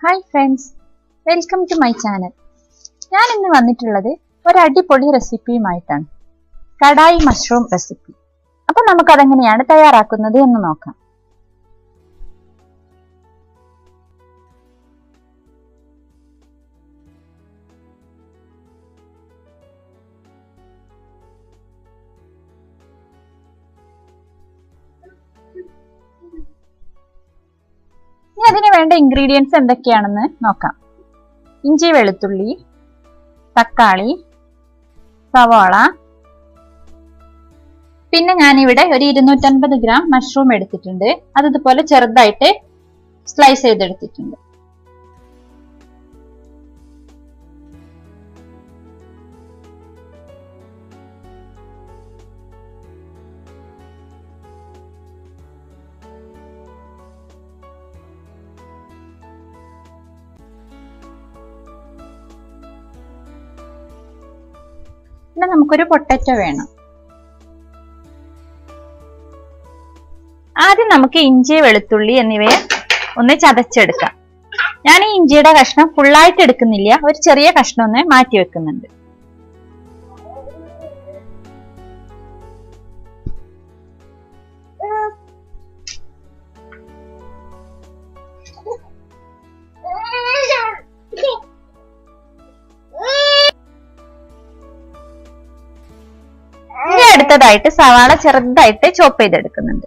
Hi friends, welcome to my channel. ഞാൻ ഇന്ന് വന്നിട്ടുള്ളത് ഒരു അടിപൊളി റെസിപ്പിയുമായിട്ടാണ്. Kadai mushroom recipe. അപ്പൊ നമുക്കതെങ്ങനെയാണ് തയ്യാറാക്കുന്നത് എന്ന് നോക്കാം. ഇനി അതിന് വേണ്ട ഇൻഗ്രീഡിയൻസ് എന്തൊക്കെയാണെന്ന് നോക്കാം. ഇഞ്ചി, വെളുത്തുള്ളി, തക്കാളി, സവാള, പിന്നെ ഞാനിവിടെ ഒരു 250 ഗ്രാം മഷ്റൂം എടുത്തിട്ടുണ്ട്. അത് ഇതുപോലെ ചെറുതായിട്ട് സ്ലൈസ് ചെയ്തെടുത്തിട്ടുണ്ട്. പിന്നെ നമുക്കൊരു പൊട്ടറ്റോ വേണം. ആദ്യം നമുക്ക് ഇഞ്ചി, വെളുത്തുള്ളി എന്നിവയെ ഒന്ന് ചതച്ചെടുക്കാം. ഞാൻ ഈ ഇഞ്ചിയുടെ കഷ്ണം ഫുള്ളായിട്ട് എടുക്കുന്നില്ല, ഒരു ചെറിയ കഷ്ണം ഒന്ന് മാറ്റി വെക്കുന്നുണ്ട്. ഇനി അടുത്തതായിട്ട് സവാള ചെറുതായിട്ട് ചോപ്പ് ചെയ്തെടുക്കുന്നുണ്ട്.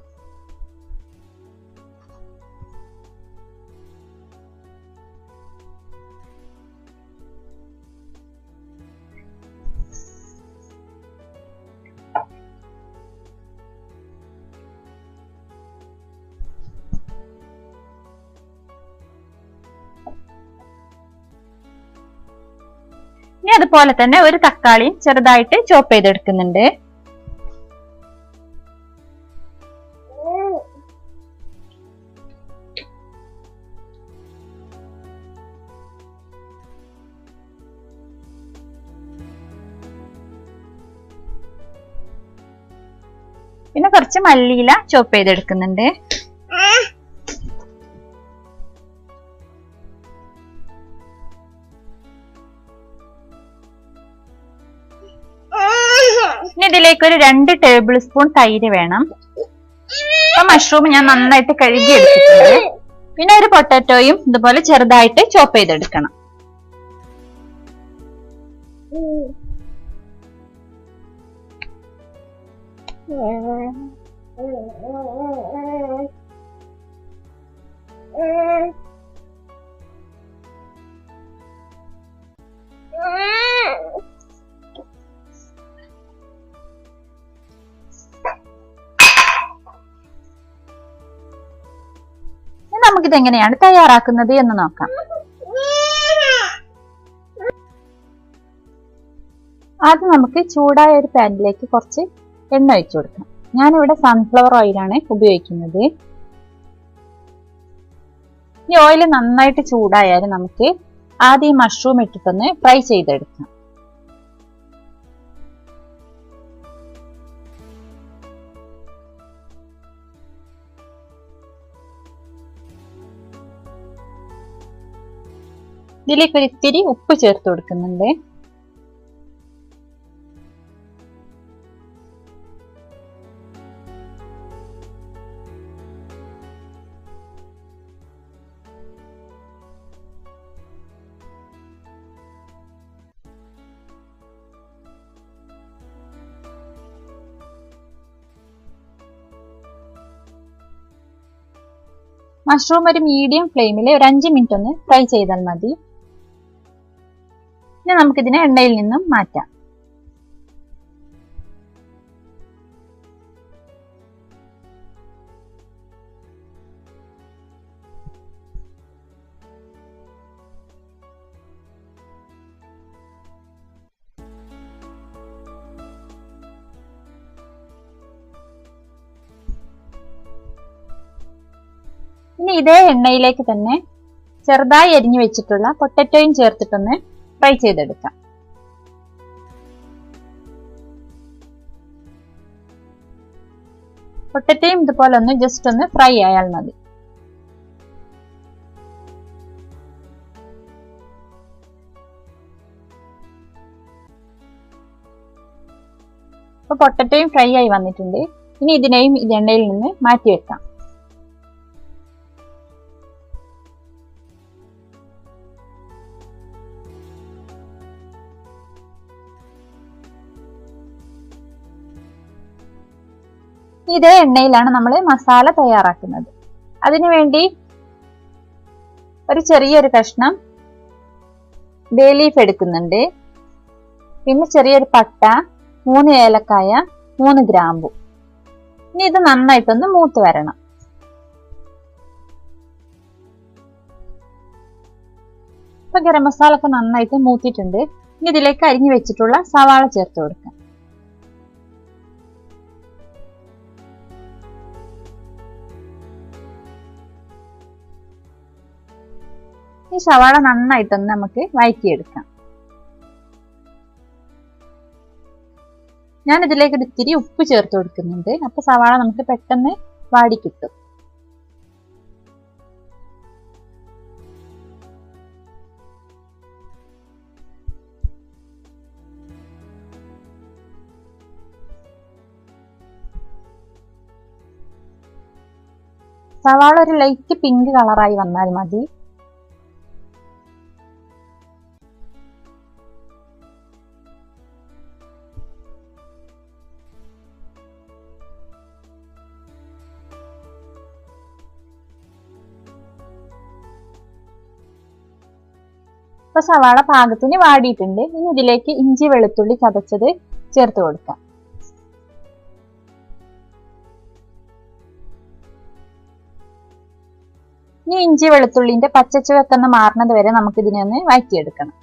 ഇനി അതുപോലെ തന്നെ ഒരു തക്കാളിയും ചെറുതായിട്ട് ചോപ്പ് ചെയ്തെടുക്കുന്നുണ്ട്. പിന്നെ കുറച്ച് മല്ലിയില ചോപ്പ് ചെയ്തെടുക്കുന്നുണ്ട്. ഇനി ഇതിലേക്ക് ഒരു 2 ടേബിൾ സ്പൂൺ തൈര് വേണം. അപ്പൊ മഷ്റൂം ഞാൻ നന്നായിട്ട് കഴുകി എടുത്തിട്ടുണ്ട്. പിന്നെ ഒരു പൊട്ടാറ്റോയും ഇതുപോലെ ചെറുതായിട്ട് ചോപ്പ് ചെയ്തെടുക്കണം. നമുക്കിത് എങ്ങനെയാണ് തയ്യാറാക്കുന്നത് എന്ന് നോക്കാം. ആദ്യം നമുക്ക് ചൂടായ ഒരു പാനിലേക്ക് കുറച്ച് എണ്ണ ഒഴിച്ചു കൊടുക്കാം. ഞാനിവിടെ സൺഫ്ലവർ ഓയിലാണ് ഉപയോഗിക്കുന്നത്. ഈ ഓയിൽ നന്നായിട്ട് ചൂടായാൽ നമുക്ക് ആദ്യം മഷ്റൂം ഇട്ടിട്ടൊന്ന് ഫ്രൈ ചെയ്തെടുക്കാം. ഇതിലേക്ക് ഒരു ഇത്തിരി ഉപ്പ് ചേർത്ത് കൊടുക്കുന്നുണ്ട്. മഷ്റൂം ഒരു മീഡിയം ഫ്ലെയിമിൽ ഒരു 5 മിനിറ്റ് ഒന്ന് ഫ്രൈ ചെയ്താൽ മതി. ഇനി നമുക്കിതിനെ എണ്ണയിൽ നിന്നും മാറ്റാം. ഇനി ഇതേ എണ്ണയിലേക്ക് തന്നെ ചെറുതായി അരിഞ്ഞു വെച്ചിട്ടുള്ള പൊട്ടറ്റോയും ചേർത്തിട്ടൊന്ന് ഫ്രൈ ചെയ്തെടുക്കാം. പൊട്ടറ്റോയും ഇതുപോലെ ഒന്ന് ജസ്റ്റ് ഒന്ന് ഫ്രൈ ആയാൽ മതി. അപ്പോൾ പൊട്ടറ്റോയും ഫ്രൈ ആയി വന്നിട്ടുണ്ട്. ഇനി ഇതിനെയും ഇത് എണ്ണയിൽ നിന്ന് മാറ്റി വെക്കാം. ഇതേ എണ്ണയിലാണ് നമ്മൾ മസാല തയ്യാറാക്കുന്നത്. അതിനുവേണ്ടി ഒരു ചെറിയൊരു കഷ്ണം ബേ ലീഫ് എടുക്കുന്നുണ്ട്. പിന്നെ ചെറിയൊരു പട്ട, 3 ഏലക്കായ, 3 ഗ്രാമ്പു. ഇനി ഇത് നന്നായിട്ടൊന്ന് മൂത്ത് വരണം. ഇപ്പൊ ഗരം മസാല ഒക്കെ നന്നായിട്ട് മൂത്തിട്ടുണ്ട്. ഇനി ഇതിലേക്ക് അരിഞ്ഞു വെച്ചിട്ടുള്ള സവാള ചേർത്ത് കൊടുക്കാം. ഈ സവാള നന്നായിട്ടൊന്ന് നമുക്ക് വഴറ്റിയെടുക്കാം. ഞാൻ ഇതിലേക്ക് ഒരു ഇത്തിരി ഉപ്പ് ചേർത്ത് കൊടുക്കുന്നുണ്ട്. അപ്പൊ സവാള നമുക്ക് പെട്ടെന്ന് വാടി കിട്ടും. സവാള ഒരു ലൈറ്റ് പിങ്ക് കളറായി വന്നാൽ മതി. ഇപ്പൊ സവാള പാകത്തിന് വാടിയിട്ടുണ്ട്. ഇനി ഇതിലേക്ക് ഇഞ്ചി വെളുത്തുള്ളി ചതച്ചത് ചേർത്ത് കൊടുക്കാം. ഇനി ഇഞ്ചി വെളുത്തുള്ളിന്റെ പച്ചച്ചുവയൊക്കെ ഒന്ന് മാറുന്നത് വരെ നമുക്ക് ഇതിനെ ഒന്ന് വഴറ്റിയെടുക്കണം.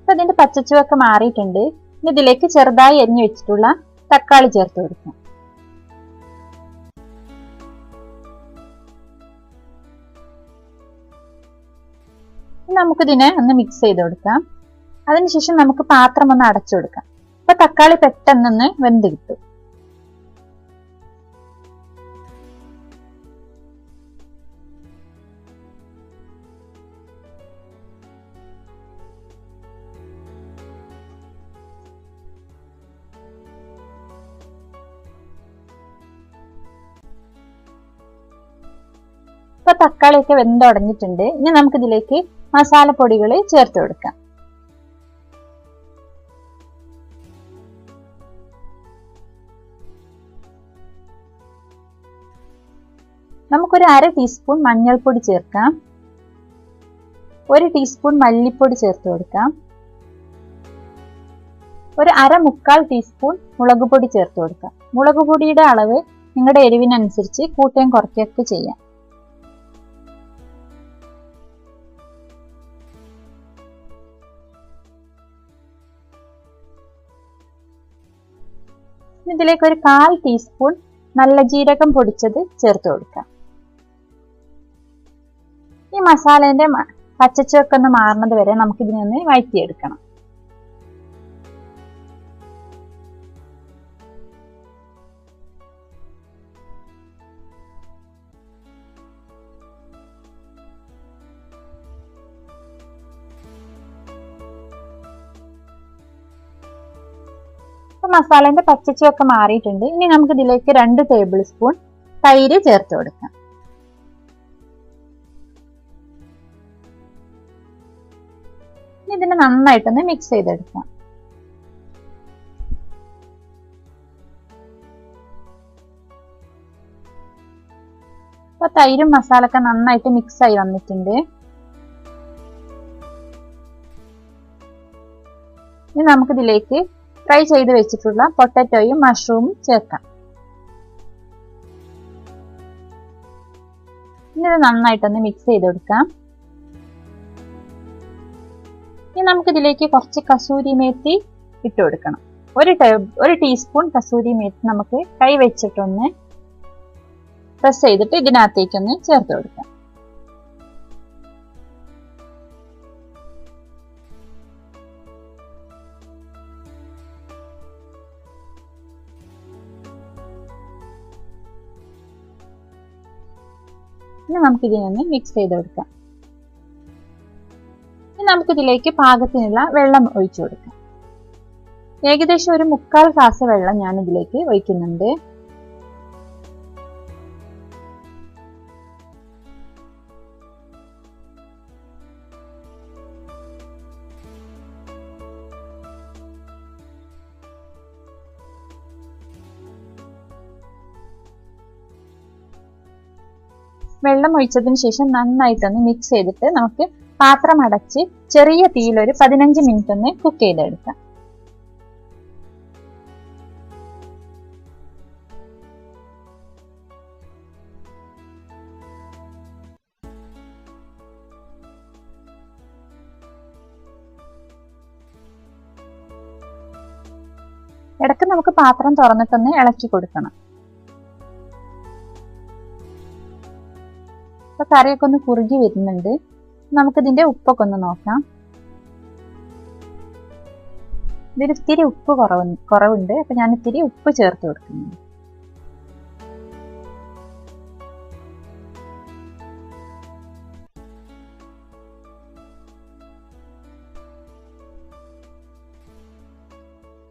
ഇപ്പൊ ഇതിന്റെ പച്ചച്ചുവൊക്കെ മാറിയിട്ടുണ്ട്. ഇനി ഇതിലേക്ക് ചെറുതായി അരിഞ്ഞു വെച്ചിട്ടുള്ള തക്കാളി ചേർത്ത് കൊടുക്കാം. നമുക്കിതിനെ ഒന്ന് മിക്സ് ചെയ്ത് കൊടുക്കാം. അതിനുശേഷം നമുക്ക് പാത്രം ഒന്ന് അടച്ചു കൊടുക്കാം. അപ്പൊ തക്കാളി പെട്ടെന്നൊന്ന് വെന്ത് കിട്ടും. ഇപ്പൊ തക്കാളിയൊക്കെ വെന്തുടഞ്ഞിട്ടുണ്ട്. ഇനി നമുക്ക് ഇതിലേക്ക് മസാലപ്പൊടികൾ ചേർത്ത് കൊടുക്കാം. നമുക്കൊരു 1/2 ടീസ്പൂൺ മഞ്ഞൾപ്പൊടി ചേർക്കാം. 1 ടീസ്പൂൺ മല്ലിപ്പൊടി ചേർത്ത് കൊടുക്കാം. ഒരു 1/4 ടീസ്പൂൺ മുളക് പൊടി ചേർത്ത് കൊടുക്കാം. മുളക് പൊടിയുടെ അളവ് നിങ്ങളുടെ എരിവിനനുസരിച്ച് കൂട്ടുകയും കുറയ്ക്കുകയൊക്കെ ചെയ്യാം. ഇതിലേക്ക് ഒരു 1/4 ടീസ്പൂൺ നല്ല ജീരകം പൊടിച്ചത് ചേർത്ത് കൊടുക്കാം. ഈ മസാലേന്റെ പച്ചച്ചുവയൊക്കെ ഒന്ന് മാറുന്നത് വരെ നമുക്ക് ഇതിനൊന്ന് വഴറ്റിയെടുക്കണം. മസാലേന്റെ പച്ചച്ചുവയൊക്കെ മാറിയിട്ടുണ്ട്. ഇനി നമുക്ക് ഇതിലേക്ക് 2 ടേബിൾ സ്പൂൺ തൈര് ചേർത്ത് കൊടുക്കാം. ഇതിനെ നന്നായിട്ടൊന്ന് മിക്സ് ചെയ്തെടുക്കാം. അപ്പൊ തൈരും മസാലയൊക്കെ നന്നായിട്ട് മിക്സ് ആയി വന്നിട്ടുണ്ട്. ഇനി നമുക്കിതിലേക്ക് ഫ്രൈ ചെയ്ത് വെച്ചിട്ടുള്ള പൊട്ടറ്റോയും മഷ്റൂമും ചേർക്കാം. ഇനി ഇത് നന്നായിട്ടൊന്ന് മിക്സ് ചെയ്ത് കൊടുക്കാം. ഇനി നമുക്കിതിലേക്ക് കുറച്ച് കസൂരി മേത്തി ഇട്ട് കൊടുക്കണം. ഒരു ടീസ്പൂൺ കസൂരി മേത്തി നമുക്ക് കൈ വെച്ചിട്ടൊന്ന് പ്രസ് ചെയ്തിട്ട് ഇതിനകത്തേക്കൊന്ന് ചേർത്ത് കൊടുക്കാം. ഇനി നമുക്കിതിനൊന്ന് മിക്സ് ചെയ്ത് കൊടുക്കാം. ഇനി നമുക്കിതിലേക്ക് പാകത്തിനുള്ള വെള്ളം ഒഴിച്ചു കൊടുക്കാം. ഏകദേശം ഒരു 3/4 ഗ്ലാസ് വെള്ളം ഞാൻ ഇതിലേക്ക് ഒഴിക്കുന്നുണ്ട്. വെള്ളം ഒഴിച്ചതിന് ശേഷം നന്നായിട്ടൊന്ന് മിക്സ് ചെയ്തിട്ട് നമുക്ക് പാത്രം അടച്ച് ചെറിയ തീയിൽ ഒരു 15 മിനിറ്റ് ഒന്ന് കുക്ക് ചെയ്തെടുക്കാം. ഇടയ്ക്ക് നമുക്ക് പാത്രം തുറന്നിട്ടൊന്ന് ഇളക്കി കൊടുക്കണം. ഇപ്പൊ കറിയൊക്കെ ഒന്ന് കുറുകി വരുന്നുണ്ട്. നമുക്കിതിന്റെ ഉപ്പൊക്കെ ഒന്ന് നോക്കാം. ഇതിൽ ഇത്തിരി ഉപ്പ് കുറവുണ്ട്. അപ്പൊ ഞാൻ ഇത്തിരി ഉപ്പ് ചേർത്ത് കൊടുക്കുന്നുണ്ട്.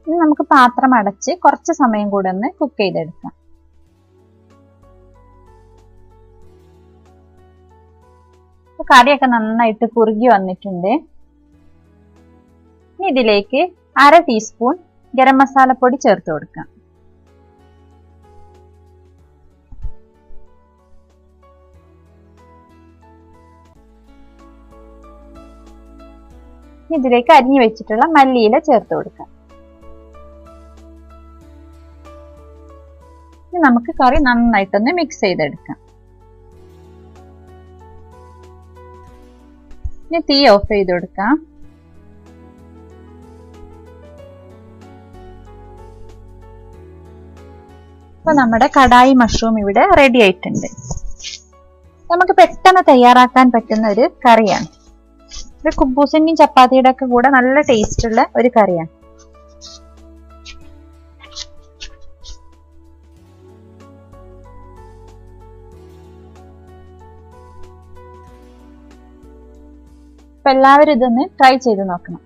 ഇനി നമുക്ക് പാത്രം അടച്ച് കുറച്ച് സമയം കൂടെ ഒന്ന് കുക്ക് ചെയ്തെടുക്കാം. കറിയൊക്കെ നന്നായിട്ട് കുറുകി വന്നിട്ടുണ്ട്. ഇനി ഇതിലേക്ക് 1/2 ടീസ്പൂൺ ഗരം മസാലപ്പൊടി ചേർത്ത് കൊടുക്കാം. ഇതിലേക്ക് അരിഞ്ഞു വെച്ചിട്ടുള്ള മല്ലിയില ചേർത്ത് കൊടുക്കാം. ഇനി നമുക്ക് കറി നന്നായിട്ടൊന്ന് മിക്സ് ചെയ്തെടുക്കാം. ഇനി തീ ഓഫ് ചെയ്ത് കൊടുക്കാം. അപ്പൊ നമ്മുടെ കടായി മഷ്റൂം ഇവിടെ റെഡി ആയിട്ടുണ്ട്. നമുക്ക് പെട്ടെന്ന് തയ്യാറാക്കാൻ പറ്റുന്ന ഒരു കറിയാണ്. ഇത് കുബൂസിന്റെയും ചപ്പാത്തിയുടെ ഒക്കെ കൂടെ നല്ല ടേസ്റ്റ് ഉള്ള ഒരു കറിയാണ്. അപ്പൊ എല്ലാവരും ഇതൊന്ന് ട്രൈ ചെയ്ത് നോക്കണം.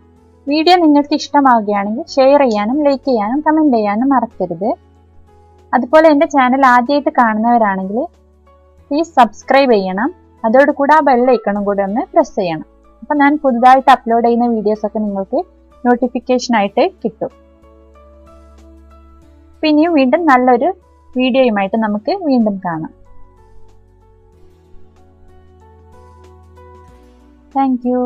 വീഡിയോ നിങ്ങൾക്ക് ഇഷ്ടമാവുകയാണെങ്കിൽ ഷെയർ ചെയ്യാനും ലൈക്ക് ചെയ്യാനും കമന്റ് ചെയ്യാനും മറക്കരുത്. അതുപോലെ എൻ്റെ ചാനൽ ആദ്യമായിട്ട് കാണുന്നവരാണെങ്കിൽ പ്ലീസ് സബ്സ്ക്രൈബ് ചെയ്യണം. അതോടുകൂടെ ആ ബെൽ ഐക്കണും കൂടെ ഒന്ന് പ്രസ് ചെയ്യണം. അപ്പം ഞാൻ പുതുതായിട്ട് അപ്ലോഡ് ചെയ്യുന്ന വീഡിയോസൊക്കെ നിങ്ങൾക്ക് നോട്ടിഫിക്കേഷൻ ആയിട്ട് കിട്ടും. പിന്നെയും വീണ്ടും നല്ലൊരു വീഡിയോയുമായിട്ട് നമുക്ക് വീണ്ടും കാണാം. Thank you.